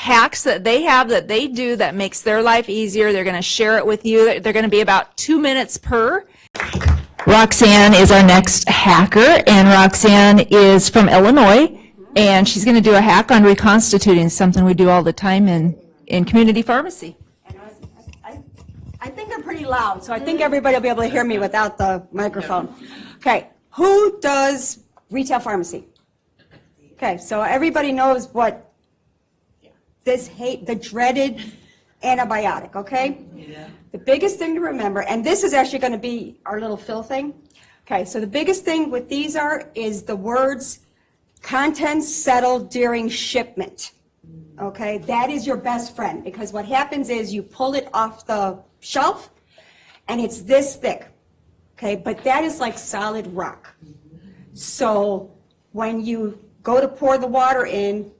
hacks that they have that they do that makes their life easier. They're going to share it with you. They're going to be about 2 minutes per. Roxanne is our next hacker, and Roxanne is from Illinois, and she's going to do a hack on reconstituting, something we do all the time in community pharmacy. I think I'm pretty loud, so I think everybody will be able to hear me without the microphone. Okay, who does retail pharmacy? Okay, so everybody knows what the dreaded antibiotic, okay? Yeah. The biggest thing to remember, and this is actually going to be our little fill thing. Okay, so the biggest thing with these is the words contents settled during shipment. Okay, that is your best friend, because what happens is you pull it off the shelf and it's this thick. Okay, but that is like solid rock. So when you go to pour the water in,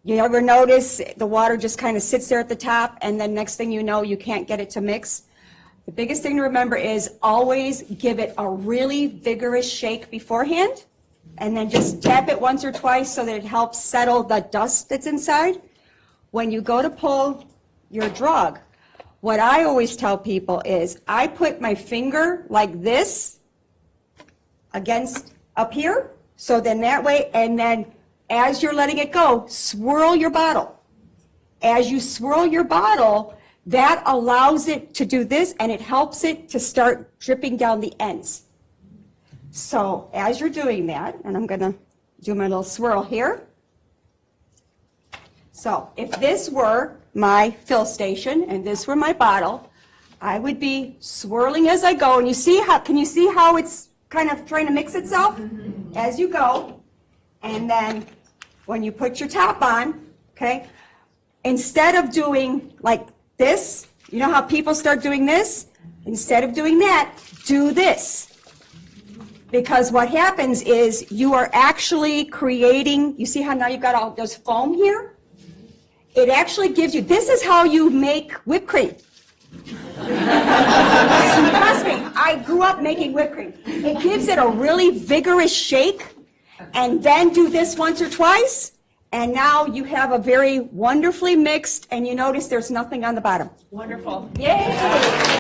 you ever notice the water just kind of sits there at the top, and then next thing you know, you can't get it to mix? The biggest thing to remember is always give it a really vigorous shake beforehand, and then just tap it once or twice so that it helps settle the dust that's inside. When you go to pull your drug, what I always tell people is I put my finger like this against up here, so then that way, and then as you're letting it go, swirl your bottle. As you swirl your bottle, that allows it to do this, and it helps it to start dripping down the ends. So as you're doing that, and I'm going to do my little swirl here. So if this were my fill station and this were my bottle, I would be swirling as I go. And you see how, can you see how it's kind of trying to mix itself as you go? And then when you put your top on, okay, instead of doing like this, you know how people start doing this? Instead of doing that, do this. Because what happens is you are actually creating, you see how now you've got all those foam here? It actually gives you, this is how you make whipped cream. Trust me, I grew up making whipped cream. It gives it a really vigorous shake, and then do this once or twice, and now you have a very wonderfully mixed, and you notice there's nothing on the bottom. Wonderful. Yay!